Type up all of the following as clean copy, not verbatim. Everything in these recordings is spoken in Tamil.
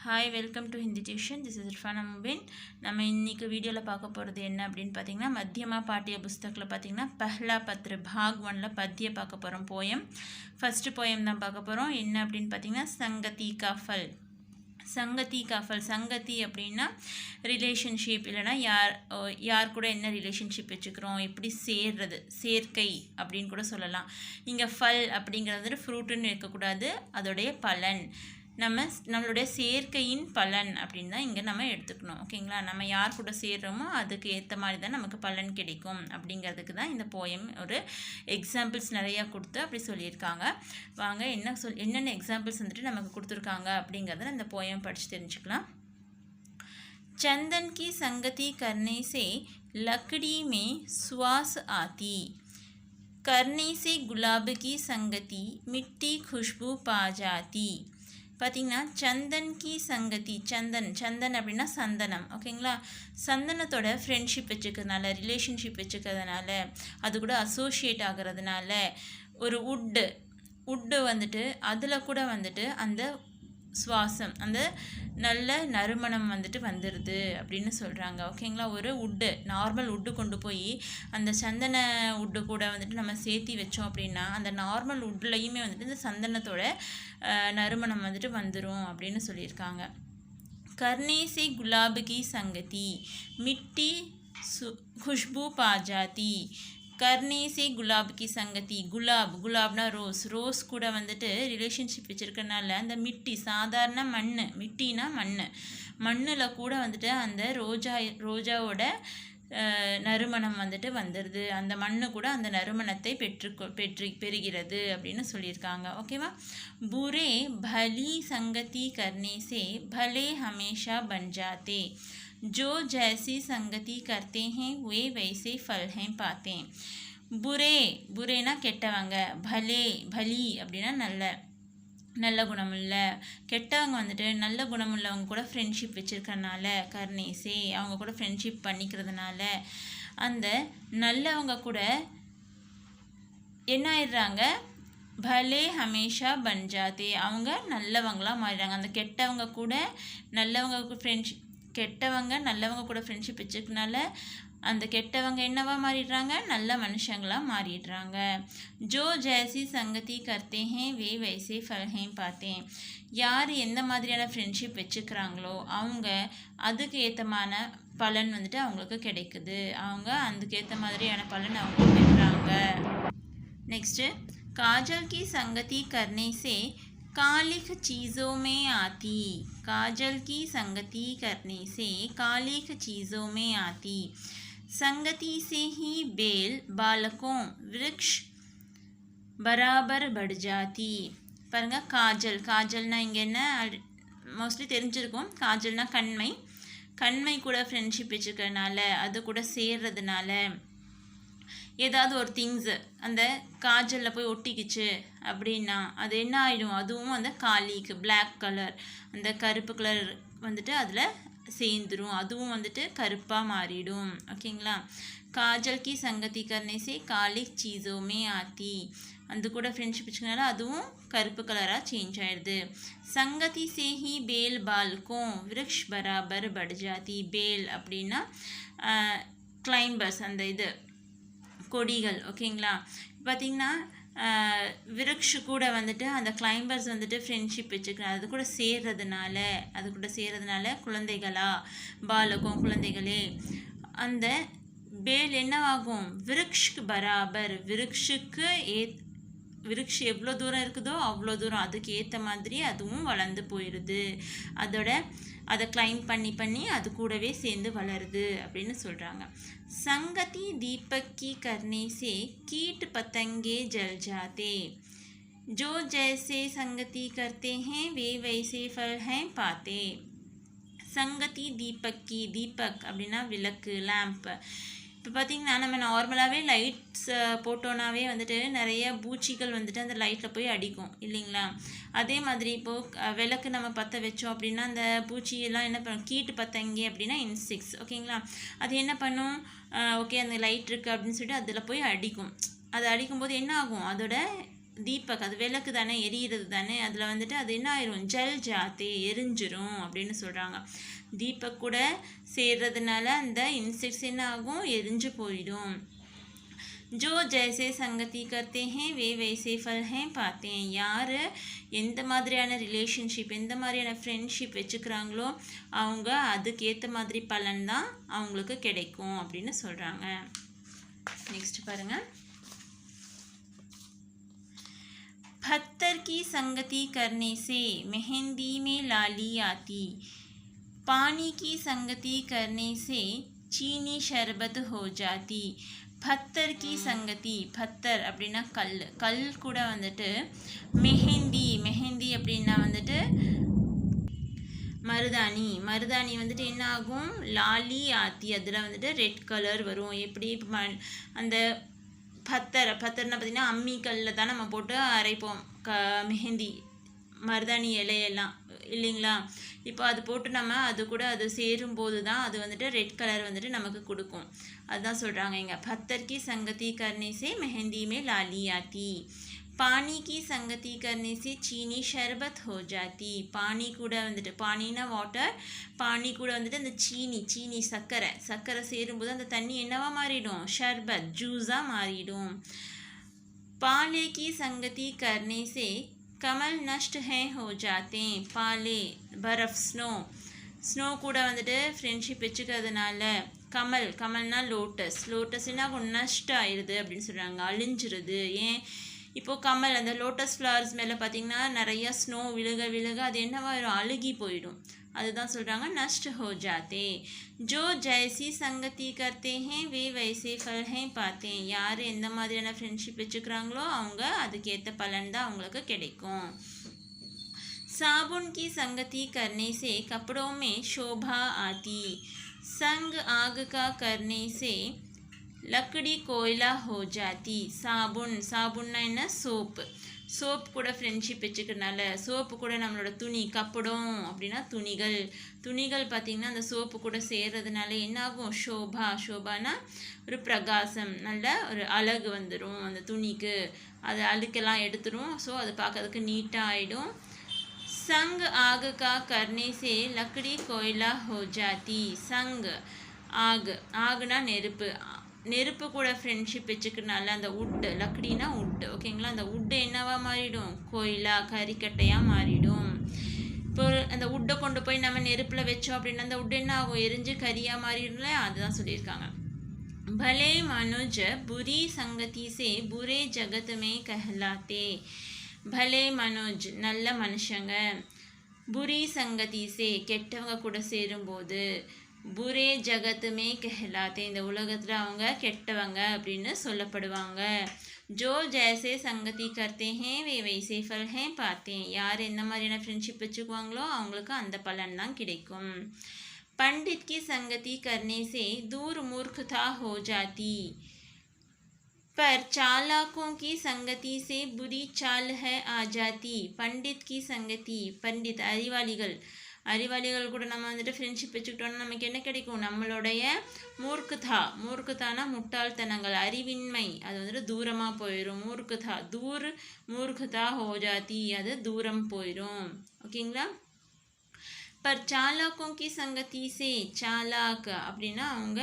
Hi, welcome to Hindi Tuition. This is Irfana Mubin. நம்ம இன்னைக்கு வீடியோவில் பார்க்க போகிறது என்ன அப்படின்னு பார்த்தீங்கன்னா மத்தியமா பாட்டிய புஸ்தகத்தில் பார்த்தீங்கன்னா பஹ்லா பத்ர பாக் 1ல பத்திய பார்க்க போகிறோம். போயம் ஃபஸ்ட்டு போயம் தான் பார்க்க போகிறோம். என்ன அப்படின்னு பார்த்தீங்கன்னா சங்கதி காஃபல். சங்கதி காஃபல், சங்கதி அப்படின்னா ரிலேஷன்ஷிப், இல்லைனா யார் கூட என்ன ரிலேஷன்ஷிப் வச்சுக்கிறோம், எப்படி சேர்றது, சேர்க்கை அப்படின்னு கூட சொல்லலாம். இங்கே ஃபல் அப்படிங்கிறது ஃப்ரூட்டுன்னு இருக்கக்கூடாது, அதோடைய பலன், நம்மளுடைய சேர்க்கையின் பலன் அப்படின்னு தான் இங்கே நம்ம எடுத்துக்கணும். ஓகேங்களா, நம்ம யார் கூட சேர்றோமோ அதுக்கு ஏற்ற மாதிரி தான் நமக்கு பலன் கிடைக்கும் அப்படிங்கிறதுக்கு தான் இந்த போயம் ஒரு எக்ஸாம்பிள்ஸ் நிறையா கொடுத்து அப்படி சொல்லியிருக்காங்க. வாங்க என்னென்ன எக்ஸாம்பிள்ஸ் வந்துட்டு நமக்கு கொடுத்துருக்காங்க அப்படிங்கிறத இந்த போயம் படித்து தெரிஞ்சுக்கலாம். चंदन की संगति करने से लकड़ी में सुवास आती, करने से गुलाब की संगति मिट्टी खुशबू पा जाती. பார்த்திங்கன்னா சந்தன் கி சங்கதி, சந்தன் அப்படின்னா சந்தனம். ஓகேங்களா, சந்தனத்தோட ஃப்ரெண்ட்ஷிப் வச்சுக்கிறதுனால, ரிலேஷன்ஷிப் வச்சுக்கிறதுனால, அது கூட அசோசியேட் ஆகிறதுனால ஒரு உட்டு வந்துட்டு அதில் கூட வந்துட்டு அந்த சுவாசம், அந்த நல்ல நறுமணம் வந்துட்டு வந்துடுது அப்படின்னு சொல்கிறாங்க. ஓகேங்களா, ஒரு நார்மல் உட்டு கொண்டு போய் அந்த சந்தன உட்டு கூட வந்துட்டு நம்ம சேர்த்தி வச்சோம் அப்படின்னா அந்த நார்மல் உட்லையுமே வந்துட்டு இந்த சந்தனத்தோட நறுமணம் வந்துட்டு வந்துடும் அப்படின்னு சொல்லியிருக்காங்க. கர்னே से गुलाब की संगति मिट्टी खुशबू पा जाती, கர்னே से गुलाब की संगति, குலாப்னா ரோஸ் கூட வந்துட்டு ரிலேஷன்ஷிப் வச்சுருக்கனால அந்த மிட்டி, சாதாரண மிட்டினா மண்ணில் கூட வந்துட்டு அந்த ரோஜாவோட நறுமணம் வந்துட்டு வந்துடுது, அந்த மண்ணு கூட அந்த நறுமணத்தை பெறுகிறது அப்படின்னு சொல்லியிருக்காங்க. ஓகேவா, புரே பலி சங்கதி கர்னே से भले हमेशा बन जाते, जो जैसी संगति करते हैं वे वैसे फल हैं पाते. புரேனா கெட்டவங்க, பலி அப்படின்னா நல்ல குணமுள்ள, கெட்டவங்க வந்துட்டு நல்ல குணமுள்ளவங்க கூட ஃப்ரெண்ட்ஷிப் வச்சுருக்கறனால, கர்னேசே அவங்க கூட ஃப்ரெண்ட்ஷிப் பண்ணிக்கிறதுனால அந்த நல்லவங்க கூட என்ன ஆயிடுறாங்க, பலே ஹமேஷா பஞ்சாதே அவங்க நல்லவங்களாக மாறிடுறாங்க. அந்த கெட்டவங்க நல்லவங்க கூட ஃப்ரெண்ட்ஷிப் வச்சுக்கனால அந்த கெட்டவங்க என்னவா மாறிடுறாங்க, நல்ல மனுஷங்களாக மாறிடுறாங்க. ஜோ ஜேசி சங்கதி கர்த்தே ஹே வே வைசே ஃபல் ஹே பார்த்தே, யார் எந்த மாதிரியான ஃப்ரெண்ட்ஷிப் வச்சுக்கிறாங்களோ அவங்க அதுக்கு ஏற்றமான பலன் வந்துட்டு அவங்களுக்கு கிடைக்குது, அவங்க அதுக்கு ஏற்ற மாதிரியான பலன் அவங்க பெறுறாங்க. நெக்ஸ்ட்டு, काजल की संगति करने से कालिक चीज़ों में आती, काजल की संगति करने से कालिक चीज़ों में आती, संगति से ही बेल बालकों वृक्ष बराबर बढ़ जाती. பாருங்க, காஜல்னா இங்கே என்ன மோஸ்ட்லி தெரிஞ்சிருக்கும். காஜல்னா கண்மை கூட ஃப்ரெண்ட்ஷிப் வச்சுக்கிறதுனால, அது கூட சேர்றதுனால ஏதாவது ஒரு திங்ஸு அந்த காஜலில் போய் ஒட்டிக்கிச்சு அப்படின்னா அது என்ன ஆகிடும், அதுவும் அந்த காலிக்கு பிளாக் கலர், அந்த கருப்பு கலர் வந்துட்டு அதில் சேர்ந்துடும், அதுவும் வந்துட்டு கருப்பாக மாறிடும். ஓகேங்களா, காஜல் கி சங்கதி கர்னே से காலிக் சீஸோமே ஆத்தி, அது கூட ஃப்ரெண்ட்ஷிப் வச்சுக்கனால அதுவும் கருப்பு கலராக சேஞ்ச் ஆயிடுது. சங்கதி से ही बेल बालकों वृक्ष बराबर बढ़ जाती, बेल அப்படின்னா கிளைம்பர்ஸ், அந்த கொடிகள். ஓகேங்களா, பார்த்திங்கன்னா விரக்ஷு கூட வந்துட்டு அந்த கிளைம்பர்ஸ் வந்துட்டு ஃப்ரெண்ட்ஷிப் வச்சுக்கிறாங்க, அது கூட சேர்றதுனால பாலகம் குழந்தைகளே, அந்த பேல் என்னவாகும், விரக்ஷுக்கு பராபர், விரக்ஷு எவ்வளோ தூரம் இருக்குதோ அவ்வளோ தூரம் அதுக்கு ஏற்ற மாதிரி அதுவும் வளர்ந்து போயிடுது, அதை கிளைம் பண்ணி அது கூடவே சேர்ந்து வளருது அப்படின்னு சொல்கிறாங்க. संगति दीपक की करने से कीट पतंगे जल जाते, जो जैसे संगति करते हैं वे वैसे फल हैं पाते. संगति दीपक அப்படின்னா விளக்கு, லேம்ப். இப்போ பார்த்திங்கன்னா நம்ம நார்மலாகவே லைட்ஸ் போட்டோன்னாவே வந்துட்டு நிறைய பூச்சிகள் வந்துட்டு அந்த லைட்டில் போய் அடிக்கும் இல்லைங்களா. அதே மாதிரி இப்போது விளக்கு நம்ம பற்ற வச்சோம் அப்படின்னா அந்த பூச்சியெல்லாம் என்ன பண்ணும், கீட்டு பத்தங்கி அப்படின்னா இன்செக்ட்ஸ். ஓகேங்களா, அது என்ன பண்ணும், ஓகே அந்த லைட் இருக்குது அப்படின்னு சொல்லிட்டு அதில் போய் அடிக்கும். அது அடிக்கும்போது என்ன ஆகும், அதோட தீபக் அது விளக்கு தானே, எரியிறது தானே, அதில் வந்துட்டு அது என்ன ஆயிரும், ஜல் ஜாத்தே எரிஞ்சிரும் அப்படின்னு சொல்கிறாங்க. தீபக் கூட சேர்றதுனால அந்த இன்செக்ட்ஸ் என்ன ஆகும், எரிஞ்சு போயிடும். जो जैसे संगति करते हैं वे वैसे फल हैं पाते हैं. யார் எந்த மாதிரியான ரிலேஷன்ஷிப், எந்த மாதிரியான ஃப்ரெண்ட்ஷிப் வச்சுக்கிறாங்களோ அவங்க அதுக்கேற்ற மாதிரி பலன் தான் அவங்களுக்கு கிடைக்கும் அப்படின்னு சொல்கிறாங்க. நெக்ஸ்ட் பாருங்கள். पत्थर की संगति करने से मेहंदी में लाली आती. पानी की संगति करने से चीनी शरबत हो जाती. பத்தர் கி சங்கதி, பத்தர் அப்படின்னா கல், கல் கூட வந்துட்டு மெஹந்தி, மெஹந்தி அப்படின்னா வந்துட்டு மருதாணி, மருதாணி வந்துட்டு என்ன ஆகும், லாலி ஆத்தி, அதில் வந்துட்டு ரெட் கலர் வரும். எப்படி அந்த பத்தர்னா பார்த்திங்கன்னா அம்மிக்கல்லில் தான் நம்ம போட்டு அரைப்போம் மெஹந்தி மருதாணி இலையெல்லாம் இல்லைங்களா. இப்போ அது போட்டு நம்ம அது கூட அது சேரும்போது தான் அது வந்துட்டு ரெட் கலர் வந்துட்டு நமக்கு கொடுக்கும். அதுதான் சொல்கிறாங்க இங்கே, பத்தர் கி சங்கதி கர்னே சே மெஹந்தி மே லாலி ஆத்தி. பானி கி சங்கதி கர்னே சே சீனி ஷர்பத் ஹோ ஜாத்தி. பானி கூட வந்துட்டு, பானினா வாட்டர், பானி கூட வந்துட்டு அந்த சீனி சர்க்கரை, சர்க்கரை சேரும்போது அந்த தண்ணி என்னவா மாறிடும், ஷர்பத் ஜூஸாக மாறிடும். பாலே கி சங்கதி கர்னே சே कमल नष्ट हैं हो जाते हैं. पाले बर्फ़, स्नो கூட வந்துட்டு ஃப்ரெண்ட்ஷிப் வச்சுக்கிறதுனால கமல், கமல்னா லோட்டஸ், லோட்டஸ் என்ன நஷ்ட் ஆயிடுது அப்படின்னு சொல்கிறாங்க, அழிஞ்சிருது. ஏன், இப்போது கமல் அந்த லோட்டஸ் ஃப்ளவர்ஸ் மேலே பார்த்திங்கன்னா நிறையா ஸ்னோ விழுக விழுக அது என்னவாயிடும், அழுகி போயிடும். அதுதான் சொல்கிறாங்க நஷ்ட் ஹோ ஜாத்தே. ஜோ ஜைசி சங்கதி கர்த்தே ஹேன் வே வைசே ஃபல் ஹேன் பாத்தே. யார் எந்த மாதிரியான ஃப்ரெண்ட்ஷிப் வச்சுக்கிறாங்களோ அவங்க அதுக்கேற்ற பலன் தான் அவங்களுக்கு கிடைக்கும். साबुन की संगति करने से कपड़ों में शोभा आती. संग आग का करने से लकड़ी कोयला हो जाती. साबुन, साबुनना என்ன, சோப்பு, சோப்பு கூட ஃப்ரெண்ட்ஷிப் வச்சுக்கிறதுனால, சோப்பு கூட நம்மளோட துணி, கப்படம் அப்படின்னா துணிகள், துணிகள் பார்த்திங்கன்னா அந்த சோப்பு கூட சேர்றதுனால என்னாகும், ஷோபா, ஷோபானா ஒரு பிரகாசம், நல்ல ஒரு அழகு வந்துடும் அந்த துணிக்கு, அது அழுக்கெல்லாம் எடுத்துடும். ஸோ அது பார்க்கறதுக்கு நீட்டாக ஆகிடும். संग आग का करने से लकड़ी कोयला हो जाती. संग आग, आगना நெருப்பு, நெருப்பு கூட ஃப்ரெண்ட்ஷிப் வச்சுக்கிறனால அந்த உட்டு, லக்கடினா உட்டு ஓகேங்களா, அந்த உட்டு என்னவா மாறிடும், கோயிலா கறிக்கட்டையாக மாறிடும். இப்போ அந்த உட்டை கொண்டு போய் நம்ம நெருப்பில் வச்சோம் அப்படின்னா அந்த உட்டு என்ன ஆகும், எரிஞ்சு கறியாக மாறிடும்ல, அதுதான் சொல்லியிருக்காங்க. भले मनुज बुरी संगति से बुरे जगत में कहलाते. भले மனோஜ் நல்ல மனுஷங்க, புரி சங்கதி சே கெட்டவங்க கூட சேரும்போது, புரே ஜகத்துமே கஹலாத்தே இந்த உலகத்தில் அவங்க கெட்டவங்க அப்படின்னு சொல்லப்படுவாங்க. ஜோ ஜैसे संगति करते हैं वे वैसे फल हैं पाते हैं. யார் எந்த மாதிரியான ஃப்ரெண்ட்ஷிப் வச்சுக்குவாங்களோ அவங்களுக்கு அந்த பலன் தான் கிடைக்கும். पंडित की संगति करने से दूर मूर्खता हो जाती. पर चालाकों की संगति से बुरी चाल है आ जाती. पंडित की संगति, पंडित அறிவாளிகள், அறிவாளிகள் கூட நம்ம வந்துட்டு ஃப்ரெண்ட்ஷிப் வச்சுக்கிட்டோம்னா நமக்கு என்ன கிடைக்கும், நம்மளுடைய மூர்க்குதானா முட்டாள்தனங்கள், அறிவின்மை, அது வந்துட்டு தூரமாக போயிடும். மூர்க்குதா ஹோ ஜாத்தி, அது தூரம் போயிடும் ஓகேங்களா. பர் சாலாக்கோं की संगति से, சாலாக் அப்படின்னா அவங்க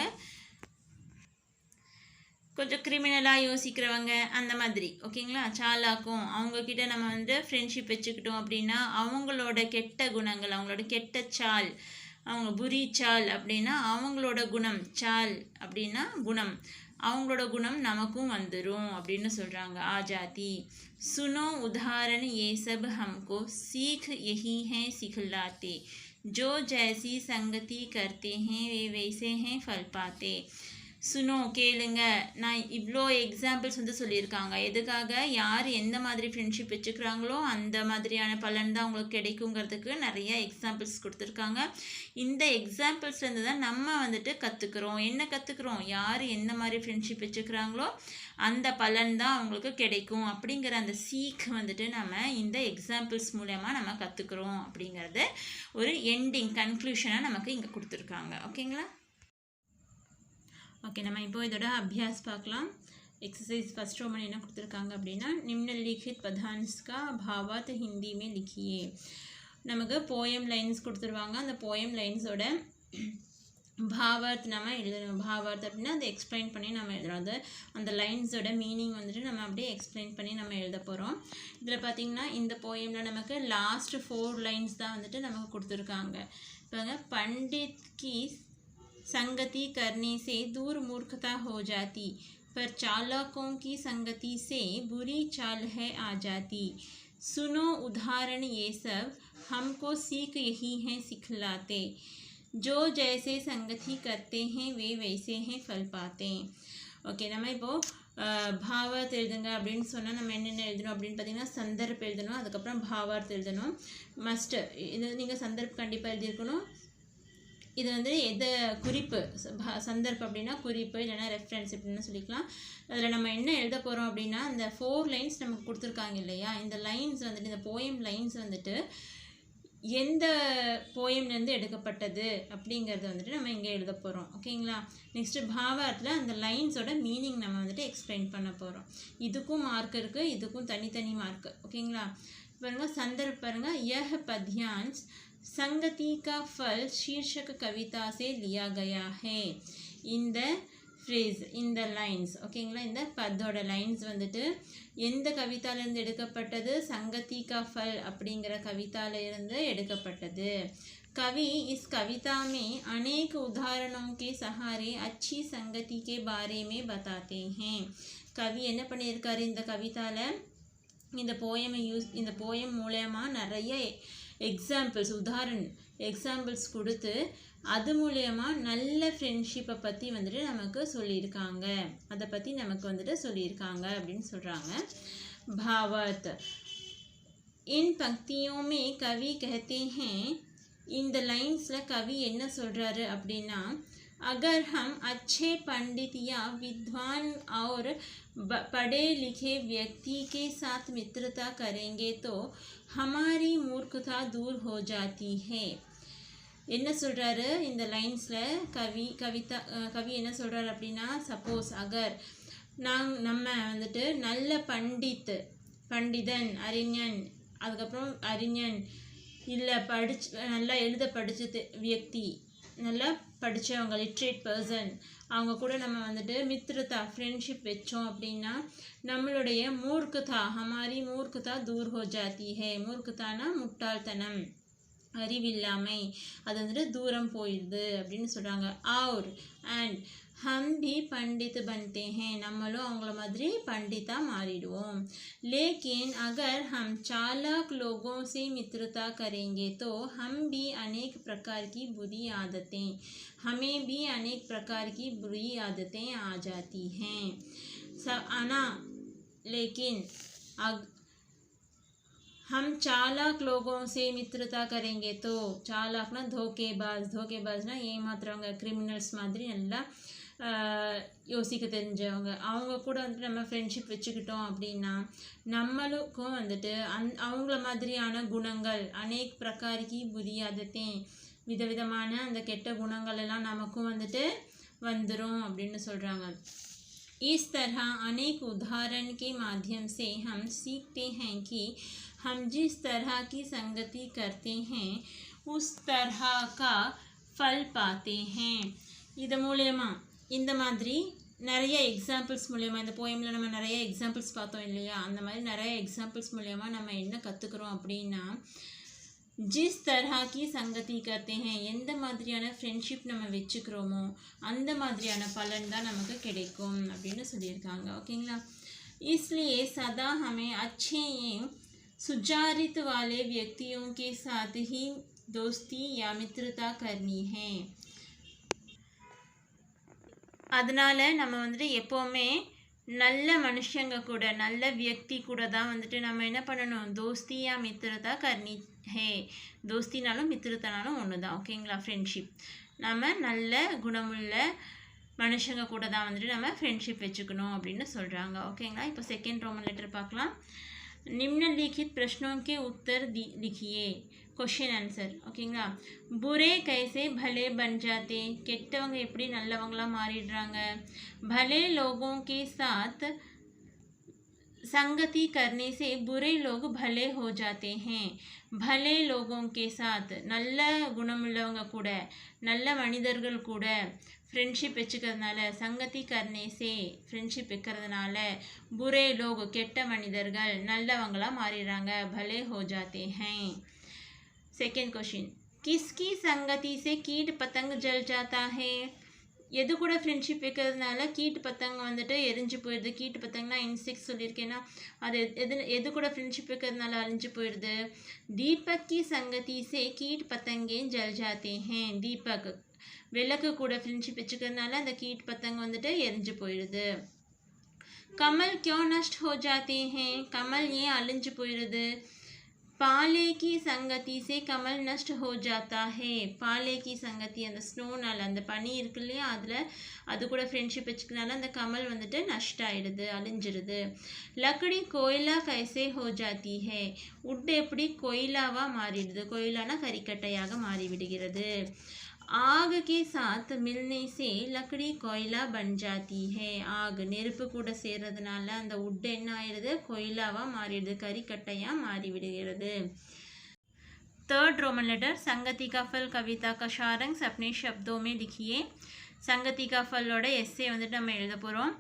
கொஞ்சம் கிரிமினலாக யோசிக்கிறவங்க அந்த மாதிரி ஓகேங்களா. சாலாக்கும் அவங்கக்கிட்ட நம்ம வந்து ஃப்ரெண்ட்ஷிப் வச்சுக்கிட்டோம் அப்படின்னா அவங்களோட கெட்ட குணங்கள், அவங்களோட கெட்ட சால், அவங்க புரி சால் அப்படின்னா அவங்களோட குணம், சால் அப்படின்னா குணம், அவங்களோட குணம் நமக்கும் வந்துடும் அப்படின்னு சொல்கிறாங்க. ஆஜாதி. सुनो उदाहरण ये सब हमको सीख यही हैं सिखलाते. जो जैसी संगति करते हैं वे वैसे हैं फल पाते. சுனோ கேளுங்க, நான் இவ்வளோ எக்ஸாம்பிள்ஸ் வந்து சொல்லியிருக்காங்க. எதுக்காக, யார் எந்த மாதிரி ஃப்ரெண்ட்ஷிப் வச்சுக்கிறாங்களோ அந்த மாதிரியான பலன் தான் அவங்களுக்கு கிடைக்குங்கிறதுக்கு நிறைய எக்ஸாம்பிள்ஸ் கொடுத்துருக்காங்க. இந்த எக்ஸாம்பிள்ஸ்லேருந்து தான் நம்ம வந்துட்டு கற்றுக்குறோம். என்ன கற்றுக்குறோம், யார் எந்த மாதிரி ஃப்ரெண்ட்ஷிப் வச்சுக்கிறாங்களோ அந்த பலன் தான் அவங்களுக்கு கிடைக்கும் அப்படிங்கிற அந்த சீக் வந்துட்டு நம்ம இந்த எக்ஸாம்பிள்ஸ் மூலமாக நம்ம கற்றுக்குறோம் அப்படிங்கிறது ஒரு எண்டிங் கன்க்ளூஷனாக நமக்கு இங்கே கொடுத்துருக்காங்க ஓகேங்களா. ஓகே, நம்ம இப்போ இதோட அபியாஸ் பார்க்கலாம். एक्सरसाइज फर्स्ट रोमन என்ன கொடுத்துருக்காங்க அப்படின்னா निम्नलिखित पदांश का भावार्थ हिंदी में लिखिए நமக்கு போயம் லைன்ஸ் கொடுத்துருவாங்க அந்த போயம் லைன்ஸோட பாவார்த் நம்ம எழுதணும் பாவார்த் அப்படின்னா அதை எக்ஸ்பிளைன் பண்ணி நம்ம எழுதணும் அது அந்த லைன்ஸோட மீனிங் வந்துட்டு நம்ம அப்படியே எக்ஸ்பிளைன் பண்ணி நம்ம எழுத போகிறோம் இதில் பார்த்திங்கன்னா இந்த போயமில் நமக்கு லாஸ்ட் 4 லைன்ஸ் தான் வந்துட்டு நமக்கு கொடுத்துருக்காங்க இப்போ पंडित की संगति करने से दूर मूर्खता हो जाती पर चालाकों की संगति से बुरी चाल है आ जाती सुनो उदाहरण ये सब हमको सीख यही हैं सिखलाते जो जैसे संगति करते हैं वे वैसे हैं फल पाते ஓகே நம்ம இப்போது பாவார்த் எழுதுங்க அப்படின்னு சொன்னால் நம்ம என்னென்ன எழுதணும் அப்படின்னு பார்த்தீங்கன்னா சந்தர்ப் எழுதணும் அதுக்கப்புறம் பாவார்த் எழுதணும் மஸ்ட்டு இது நீங்கள் சந்தர்ப் கண்டிப்பாக எழுதியிருக்கணும் இது வந்து எதை குறிப்பு சந்தர்ப் அப்படின்னா குறிப்பு இல்லைனா ரெஃபரன்ஸ் அப்படின்னு சொல்லிக்கலாம் அதில் நம்ம என்ன எழுத போகிறோம் அப்படின்னா அந்த 4 லைன்ஸ் நமக்கு கொடுத்துருக்காங்க இல்லையா இந்த லைன்ஸ் வந்துட்டு இந்த போயம் லைன்ஸ் வந்துட்டு எந்த போயம்லேருந்து எடுக்கப்பட்டது அப்படிங்கிறத வந்துட்டு நம்ம இங்கே எழுத போகிறோம் ஓகேங்களா நெக்ஸ்ட்டு பாவார்த்தில் அந்த லைன்ஸோட மீனிங் நம்ம வந்துட்டு எக்ஸ்பிளைன் பண்ண போகிறோம் இதுக்கும் மார்க் இருக்குது இதுக்கும் தனித்தனி மார்க்கு ஓகேங்களா பாருங்கள் சந்தர்ப் பாருங்கள் यह पद्यांश संगति का फल शीर्षक कविता से लिया गया है இந்த ஃப்ரேஸ் இந்த லைன்ஸ் ஓகேங்களா இந்த பத்தோட லைன்ஸ் வந்துட்டு எந்த கவிதாலேருந்து எடுக்கப்பட்டது சங்கதி கா ஃபல் அப்படிங்கிற கவிதாலேருந்து எடுக்கப்பட்டது कवि इस कविता में अनेक उदाहरणों के सहारे अच्छी संगति के बारे में बताते हैं कवि என்ன பண்ணியிருக்காரு இந்த கவிதாவில் இந்த போயம் மூலமா நிறைய எக்ஸாம்பிள்ஸ் எக்ஸாம்பிள்ஸ் கொடுத்து அது மூலமா நல்ல ஃப்ரெண்ட்ஷிப்பை பற்றி வந்துட்டு நமக்கு சொல்லியிருக்காங்க அதை பற்றி நமக்கு வந்துட்டு சொல்லியிருக்காங்க அப்படின்னு சொல்கிறாங்க भावार्थ इन पंक्तियों में कवि कहते हैं இந்த லைன்ஸில் கவி என்ன சொல்கிறாரு அப்படின்னா अगर हम अच्छे पंडित या विद्वान और पढ़े लिखे व्यक्ति के साथ मित्रता करेंगे तो हमारी मूर्खता दूर हो जाती है என்ன சொல்கிறாரு இந்த லைன்ஸில் கவி என்ன சொல்கிறாரு அப்படின்னா சப்போஸ் அகர் நம்ம வந்துட்டு நல்ல பண்டிதன் அறிஞன் அதுக்கப்புறம் அறிஞன் இல்லை நல்லா எழுத படித்த வியக்தி நல்லா படித்தவங்க லிட்ரேட் பர்சன் அவங்க கூட நம்ம வந்துட்டு மித்ரதா ஃப்ரெண்ட்ஷிப் வச்சோம் அப்படின்னா நம்மளுடைய மூர்க்கதா ஹமாரி மூர்க்கதா தூர் ஹோ ஜாத்தி ஹே மூர்க்கதானா முட்டாள்தனம் அறிவில்லாமை அது வந்துட்டு தூரம் போயிடுது அப்படின்னு சொல்கிறாங்க ஆர் அண்ட் हम भी पंडित बनते हैं நம்மளும் அவங்கள மாதிரி पंडिता மாறிடுவோம் लेकिन अगर हम चालाक लोगों से मित्रता करेंगे तो हम भी अनेक प्रकार की बुरी आदतें हमें भी अनेक प्रकार की बुरी आदतें आ जाती हैं लेकिन हम चालाक लोगों से मित्रता करेंगे तो चालाकना धोखेबाजना ஏமாத்துறவங்க கிரிமினல்ஸ் மாதிரி நல்லா யோசிக்க தெரிஞ்சவங்க அவங்க கூட வந்துட்டு நம்ம ஃப்ரெண்ட்ஷிப் வச்சுக்கிட்டோம் அப்படின்னா நம்மளுக்கும் வந்துட்டு அவங்கள மாதிரியான குணங்கள் அநேக் பிரகாரிக்கு புரியாததே விதவிதமான அந்த கெட்ட குணங்கள் எல்லாம் நமக்கும் வந்துட்டு வந்துடும் அப்படின்னு சொல்கிறாங்க इस तरह अनेक उदाहरण के माध्यम से हम सीखते हैं कि हम जिस तरह की संगति करते हैं उस तरह का फल पाते हैं இது மூலமா இந்த மாதிரி நிறைய எக்ஸாம்பிள்ஸ் மூலமா இந்த போயமில் நம்ம நிறைய எக்ஸாம்பிள்ஸ் பார்த்தோம் இல்லையா அந்த மாதிரி நிறைய எக்ஸாம்பிள்ஸ் மூலமா நம்ம என்ன கற்றுக்குறோம் அப்படின்னா ஜிஸ் தரஹாக்கி சங்கதி கர்த்தே ஹேன் எந்த மாதிரியான ஃப்ரெண்ட்ஷிப் நம்ம வச்சுக்கிறோமோ அந்த மாதிரியான பலன் தான் நமக்கு கிடைக்கும் அப்படின்னு சொல்லியிருக்காங்க ஓகேங்களா इसलिए सदा हमें अच्छे सुचारित वाले व्यक्तियों के साथ ही दोस्ती या मित्रता करनी है அதனால் நம்ம வந்துட்டு எப்போவுமே நல்ல மனுஷங்க கூட நல்ல வியக்தி கூட தான் வந்துட்டு நம்ம என்ன பண்ணணும் தோஸ்தியா மித்திரதா கர்னி ஹே தோஸ்தினாலும் மித்திரத்தானாலும் ஒன்று தான் ஓகேங்களா ஃப்ரெண்ட்ஷிப் நம்ம நல்ல குணமுள்ள மனுஷங்க கூட தான் வந்துட்டு நம்ம ஃப்ரெண்ட்ஷிப் வச்சுக்கணும் அப்படின்னு சொல்கிறாங்க ஓகேங்களா இப்போ செகண்ட் ரோமன் லெட்டர் பார்க்கலாம் निम्नलिखित प्रश्नों के उत्तर लिखिए क्वेश्चन आंसर ஓகேங்களா. बुरे कैसे भले बन जाते, கெட்டவங்க எப்படி நல்லவங்களா மாறிடுறாங்க. भले लोगों के साथ संगति करने से बुरे लोग भले हो जाते हैं. भले लोगों के साथ நல்ல குணமுள்ளவங்க கூட நல்ல மனிதர்கள் கூட ஃப்ரெண்ட்ஷிப் வச்சுக்கிறதுனால சங்கதி கர்னே சே ஃப்ரெண்ட்ஷிப் வைக்கிறதுனால புரே லோக் கெட்ட மனிதர்கள் நல்லவங்களா மாறிடுறாங்க. भले हो जाते हैं. सेकेंड क्वेश्चन, किसकी संगति से कीट पतंग जल जाता है. எது கூட ஃப்ரெண்ட்ஷிப் வைக்கிறதுனால கீட்டு பத்தங்க வந்துட்டு எரிஞ்சு போயிடுது. கீட்டு பத்தங்கன்னா இன்செக்ட் சொல்லியிருக்கேன்னா அது எது கூட ஃப்ரெண்ட்ஷிப் வைக்கிறதுனால அழிஞ்சு போயிடுது. தீபக் கி சங்கதி சே கீட் பத்தங்கே ஜல் ஜாத்தே ஹேன். தீபக் விளக்கு கூட ஃப்ரெண்ட்ஷிப் வச்சுக்கிறதுனால அந்த கீட் பத்தங்க வந்துட்டு எரிஞ்சு போயிடுது. கமல் क्यों नष्ट हो जाते हैं. கமல் ஏன் அழிஞ்சு போயிடுது. पाले की संगति से कमल नष्ट हो जाता है. पाले की संगति அந்த ஸ்னோனால் அந்த பனி இருக்கு இல்லையா அதில் அது கூட ஃப்ரெண்ட்ஷிப் வச்சுக்கனால அந்த கமல் வந்துட்டு நஷ்ட ஆயிடுது அழிஞ்சிடுது. லக்கடி கோயிலா கைசே ஹோ ஜாத்தி ஹே. உட் எப்படி கோயிலாவாக மாறிடுது. கோயிலானா கறிக்கட்டையாக மாறிவிடுகிறது. आग के साथ मिलने से लकड़ी कोयला बन जाती है. आग நெருப்பு கூட சேர்றதுனால அந்த உட் என்ன ஆயிடுது கோயிலாவா மாறிடுது கறிக்கட்டையா மாறி விடுகிறது. थर्ड रोमन लेटर, संगति का फल कविता का सारांश अपने शब्दों में लिखिए. संगति का फलोட एस्से வந்துட்டு நம்ம எழுத போகிறோம்.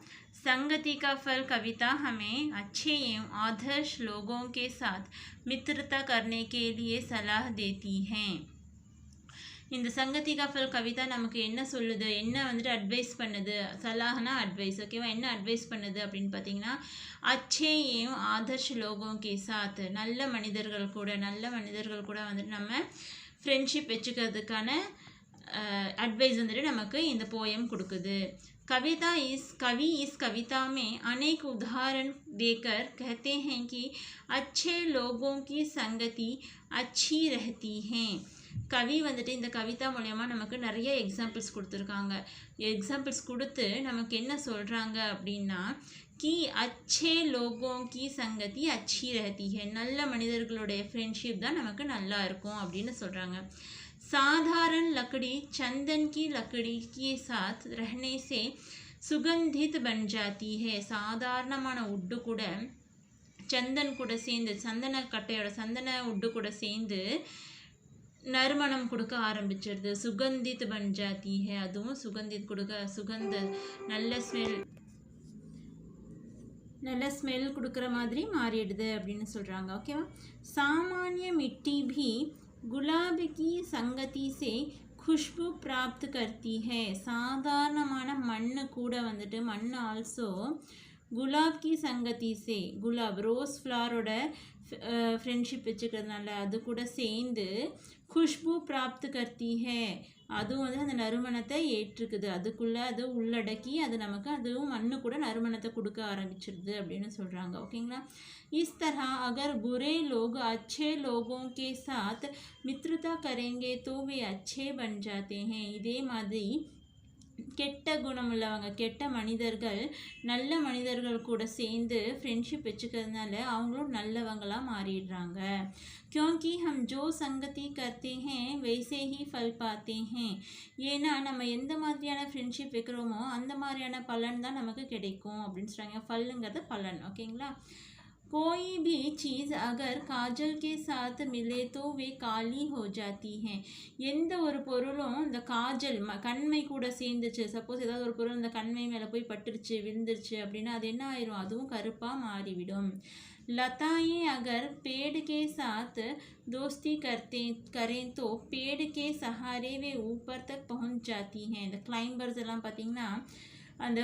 संगति का फल कविता हमें अच्छे एवं आदर्श लोगों के साथ मित्रता करने के लिए सलाह देती हैं. இந்த சங்கதி का फल கவிதா நமக்கு என்ன சொல்லுது, என்ன வந்துட்டு அட்வைஸ் பண்ணுது. சலாஹ்னா அட்வைஸ், ஓகேவா. என்ன அட்வைஸ் பண்ணுது அப்படின்னு பார்த்தீங்கன்னா, அச்சே ஏம் ஆதர்ஷ் லோகோ கே சாத் நல்ல மனிதர்கள் கூட வந்துட்டு நம்ம ஃப்ரெண்ட்ஷிப் வச்சுக்கிறதுக்கான அட்வைஸ் வந்துட்டு நமக்கு இந்த போயம் கொடுக்குது. कवि इस कविता में अनेक उदाहरण देकर कहते हैं कि अच्छे लोगों की संगति अच्छी रहती है. கவி வந்துட்டு இந்த கவிதா மூலயமா நமக்கு நிறைய எக்ஸாம்பிள்ஸ் கொடுத்துருக்காங்க. எக்ஸாம்பிள்ஸ் கொடுத்து நமக்கு என்ன சொல்கிறாங்க அப்படின்னா, கி அச்சே லோகோ கி சங்கதி அச்சி ரஹதி ஹே. நல்ல மனிதர்களுடைய ஃப்ரெண்ட்ஷிப் தான் நமக்கு நல்லா இருக்கும் அப்படின்னு சொல்கிறாங்க. साधारण लकड़ी चंदन की लकड़ी के साथ रहने से सुगंधित बन जाती है. சாதாரணமான உட்டு கூட சந்தன் கூட சேர்ந்து சந்தன கட்டையோட சந்தன உட்டு கூட சேர்ந்து நறுமணம் கொடுக்க ஆரம்பிச்சிருது. சுகந்தித் பன் ஜாத்தி ஹே. அதுவும் சுகந்தித் கொடுக்க சுகந்த நல்ல ஸ்மெல் கொடுக்குற மாதிரி மாறிடுது அப்படின்னு சொல்கிறாங்க. ஓகேவா. சாமானிய மிட்டி भी गुलाब की संगति से खुशबू प्राप्त करती है. சாதாரணமான மண்ணு கூட வந்துட்டு மண் ஆல்சோ குலாப் கி சங்கதி சே குலாப் ரோஸ் ஃப்ளாரோட ஃப்ரெண்ட்ஷிப் வச்சுக்கிறதுனால அது கூட சேர்ந்து खुशबू प्राप्त करती है. அதுவும் வந்து அந்த நறுமணத்தை ஏற்றுக்குது. அதுக்குள்ளே அது உள்ளடக்கி அது நமக்கு அதுவும் மண்ணு கூட நறுமணத்தை கொடுக்க ஆரம்பிச்சிருது அப்படின்னு சொல்கிறாங்க. ஓகேங்களா. इस तरह अगर बुरे लोग अच्छे लोगों के साथ मित्रता करेंगे तो वे अच्छे बन जाते हैं. இதே மாதிரி கெட்ட குணமுள்ளவங்க கெட்ட மனிதர்கள் நல்ல மனிதர்கள் கூட சேர்ந்து ஃப்ரெண்ட்ஷிப் வச்சுக்கிறதுனால அவங்களும் நல்லவங்களாக மாறிடுறாங்க. क्योंकि हम जो संगति करते हैं वैसे ही फल पाते हैं. ஏன்னா நம்ம எந்த மாதிரியான ஃப்ரெண்ட்ஷிப் வைக்கிறோமோ அந்த மாதிரியான பலன் தான் நமக்கு கிடைக்கும் அப்படின்னு சொல்கிறாங்க. ஃபல்லுங்கிறது பலன். ஓகேங்களா. कोई भी चीज़ अगर काजल के साथ मिले तो वे काली हो जाती हैं. எந்த ஒரு பொருளும் இந்த காஜல் கண்மை கூட சேர்ந்துச்சு, சப்போஸ் ஏதாவது ஒரு பொருள் இந்த கண்மை மேலே போய் பட்டுருச்சு விழுந்துருச்சு அப்படின்னா அது என்ன ஆயிரும், அதுவும் கருப்பாக மாறிவிடும். लताएं अगर पेड़ के साथ दोस्ती करें तो पेड़ के सहारे वे ऊपर तक पहुंच जाती हैं. இந்த கிளைம்பர்ஸ் எல்லாம் பார்த்தீங்கன்னா அந்த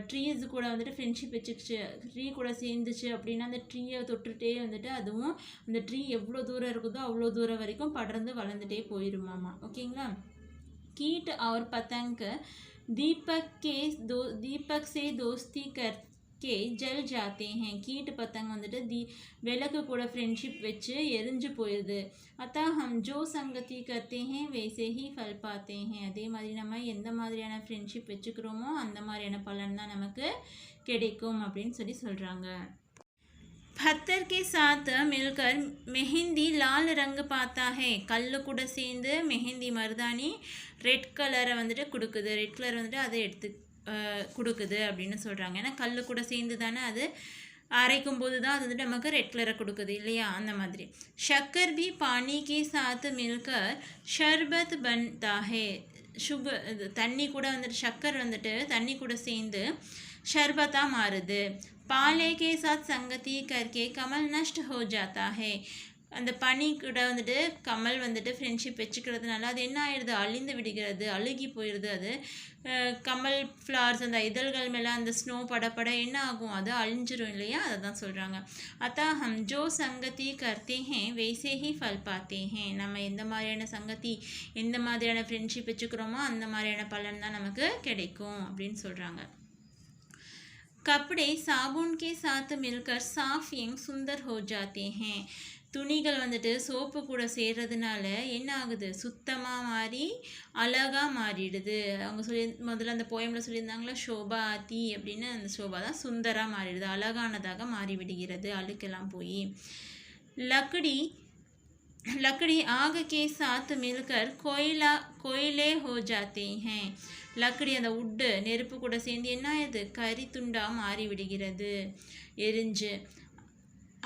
ட்ரீஸ் கூட வந்துட்டு ஃப்ரெண்ட்ஷிப் வச்சுக்கிச்சு, ட்ரீ கூட சேர்ந்துச்சு அப்படின்னா அந்த ட்ரீயை தொட்டுகிட்டே வந்துட்டு அதுவும் அந்த ட்ரீ எவ்வளோ தூரம் இருக்குதோ அவ்வளோ தூரம் வரைக்கும் படர்ந்து வளர்ந்துட்டே போயிடுமாமா. ஓகேங்களா. कीट और पतंग दीपक से दोस्ती करके जल जाते हैं. कीट पतंग வந்துட்டு விளக்கு கூட ஃப்ரெண்ட்ஷிப் வச்சு எரிஞ்சு போயிடுது. अतः हम जो संगति करते हैं वैसे ही फल पाते हैं. அதே மாதிரி நம்ம எந்த மாதிரியான ஃப்ரெண்ட்ஷிப் வச்சுக்கிறோமோ அந்த மாதிரியான பலன் தான் நமக்கு கிடைக்கும் அப்படின்னு சொல்கிறாங்க. पत्थर के साथ मिलकर मेहंदी लाल रंग पाता है. கல்லு கூட சேர்ந்து மெஹந்தி மருதாணி ரெட் கலரை வந்துட்டு கொடுக்குது. ரெட் கலர் வந்துட்டு அதை எடுத்து கொடுக்குது அப்படின்னு சொல்கிறாங்க. ஏன்னா கல்லு கூட சேர்ந்து தானே அது அரைக்கும் போது தான் அது வந்துட்டு நமக்கு ரெட் கலரை கொடுக்குது இல்லையா, அந்த மாதிரி. शक्कर भी पानी के साथ मिलकर शरबत बनता है. தண்ணி கூட வந்துட்டு சக்கர் வந்துட்டு தண்ணி கூட சேர்ந்து ஷர்பத்தாக மாறுது. पाले के साथ संगति करके कमल नष्ट हो जाता है. அந்த பனி கூட வந்துட்டு கமல் வந்துட்டு ஃப்ரெண்ட்ஷிப் வச்சுக்கிறதுனால அது என்ன ஆயிடுது, அழிந்து விடுகிறது, அழுகி போயிடுது. அது கமல் ஃப்ளவர்ஸ் அந்த இதழ்கள் மேலே அந்த ஸ்னோ படப்பட என்ன ஆகும், அது அழிஞ்சிரும் இல்லையா, அதை தான் சொல்கிறாங்க. அத்தா ஹம் ஜோ சங்கதி கர்த்தே ஹே வைசே ஹி ஃபல் பாத்தே ஹே. நம்ம எந்த மாதிரியான சங்கதி எந்த மாதிரியான ஃப்ரெண்ட்ஷிப் வச்சுக்கிறோமோ அந்த மாதிரியான பலன் தான் நமக்கு கிடைக்கும் அப்படின்னு சொல்கிறாங்க. कपड़े साबुन के साथ मिलकर साफ एवं सुंदर हो जाते हैं. துணிகள் வந்துட்டு சோப்பு கூட சேர்றதுனால என்ன ஆகுது, சுத்தமாக மாறி அழகாக மாறிடுது. அவங்க முதல்ல அந்த போயமில் சொல்லியிருந்தாங்களா ஷோபா ஆத்தி அப்படின்னு, அந்த ஷோபா தான் சுந்தராக மாறிடுது, அழகானதாக மாறிவிடுகிறது அழுக்கெல்லாம் போய். लकड़ी आग के साथ मिलकर कोयले हो जाते हैं. लकड़ी அந்த உட்டு நெருப்பு கூட சேர்ந்து என்ன ஆகுது, கரி துண்டா மாறி விடுகிறது எரிஞ்சு.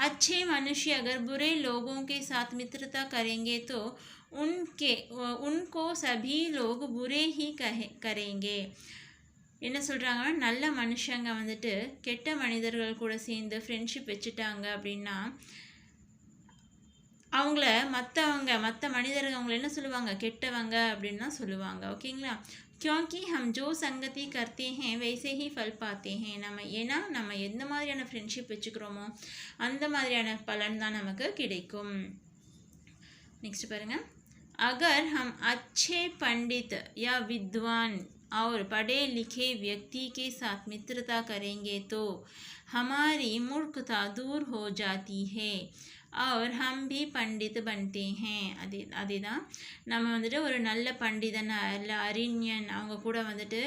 अच्छे मनुष्य अगर बुरे लोगों के साथ मित्रता करेंगे तो उनको सभी लोग बुरे ही करेंगे. என்ன சொல்கிறாங்கன்னா, நல்ல மனுஷங்க வந்துட்டு கெட்ட மனிதர்கள் கூட சேர்ந்து ஃப்ரெண்ட்ஷிப் வச்சுட்டாங்க அப்படின்னா அவங்கள மற்ற மனிதர்கள் அவங்கள என்ன சொல்லுவாங்க, கெட்டவங்க அப்படின்னு தான் சொல்லுவாங்க. ஓகேங்களா. क्योंकि हम जो संगति करते हैं वैसे ही फल पाते हैं. நம்ம எந்த மாதிரியான ஃப்ரெண்ட்ஷிப் வச்சுக்கிறோமோ அந்த மாதிரியான பலன் தான் நமக்கு கிடைக்கும். நெக்ஸ்ட் பாருங்க. अगर हम अच्छे पंडित या विद्वान और पढ़े लिखे व्यक्ति के साथ मित्रता करेंगे तो हमारी मूर्खता दूर हो जाती है और हम भी पंडित बनते हैं. அதே தான் நம்ம வந்துட்டு ஒரு நல்ல பண்டிதனா இல்லை அறிஞன் அவங்க கூட வந்துட்டு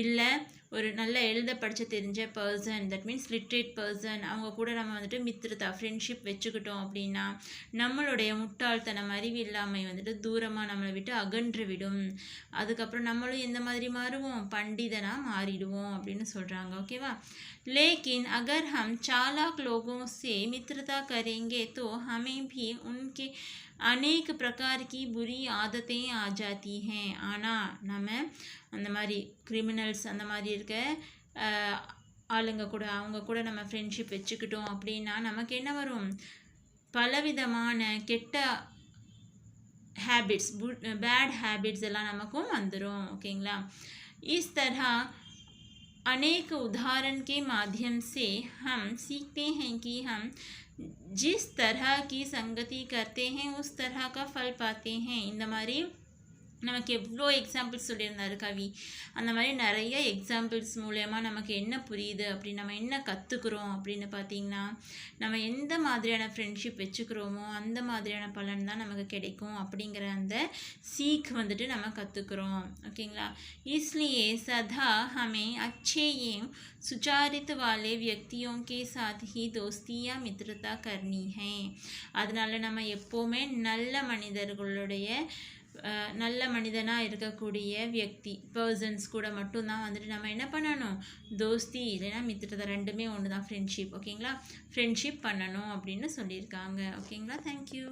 இல்லை ஒரு நல்ல எழுத படித்த தெரிஞ்ச person, that means literate person, அவங்க கூட நம்ம வந்துட்டு மித்திரதா ஃப்ரெண்ட்ஷிப் வச்சுக்கிட்டோம் அப்படின்னா நம்மளுடைய முட்டாள்தனம் அறிவில்லாமை வந்துட்டு தூரமாக நம்மளை விட்டு அகன்று விடும். அதுக்கப்புறம் நம்மளும் எந்த மாதிரி மாறுவோம், பண்டிதனாக மாறிடுவோம் அப்படின்னு சொல்கிறாங்க. ஓகேவா. लेकिन अगर हम चालाक लोगों से मित्रता करेंगे तो हमें भी उनके अनेक प्रकार की बुरी आदतें आ जाती हैं. ஆனால் நம்ம அந்த மாதிரி கிரிமினல்ஸ் அந்த மாதிரி இருக்க ஆளுங்க கூட அவங்க கூட நம்ம ஃப்ரெண்ட்ஷிப் வச்சுக்கிட்டோம் அப்படின்னா நமக்கு என்ன வரும், பலவிதமான கெட்ட ஹேபிட்ஸ், பேட் ஹேபிட்ஸ் எல்லாம் நமக்கும் வந்துடும். ஓகேங்களா. इस तरह अनेक उदाहरण के माध्यम से हम सीखते हैं कि हम जिस तरह की संगति करते हैं उस तरह का फल पाते हैं. இந்த மாதிரி நமக்கு எவ்வளோ எக்ஸாம்பிள்ஸ் சொல்லியிருந்தாரு கவி. அந்த மாதிரி நிறைய எக்ஸாம்பிள்ஸ் மூலயமா நமக்கு என்ன புரியுது அப்படின்னு நம்ம என்ன கற்றுக்குறோம் அப்படின்னு பார்த்தீங்கன்னா, நம்ம எந்த மாதிரியான ஃப்ரெண்ட்ஷிப் வச்சுக்கிறோமோ அந்த மாதிரியான பலன் தான் நமக்கு கிடைக்கும் அப்படிங்கிற அந்த சீக் வந்துட்டு நம்ம கற்றுக்குறோம். ஓகேங்களா. इसलिए सदा हमें अच्छे एवं सुचारित वाले व्यक्तियों के साथ ही दोस्ती या मित्रता करनी है. அதனால நம்ம எப்போவுமே நல்ல மனிதனாக இருக்கக்கூடிய பர்சன்ஸ் கூட மட்டும்தான் வந்துட்டு நம்ம என்ன பண்ணணும், தோஸ்தி இல்லைன்னா மித்திரத்தை ரெண்டுமே ஒன்று தான், ஃப்ரெண்ட்ஷிப். ஓகேங்களா. ஃப்ரெண்ட்ஷிப் பண்ணணும் அப்படின்னு சொல்லியிருக்காங்க. ஓகேங்களா. தேங்க்யூ.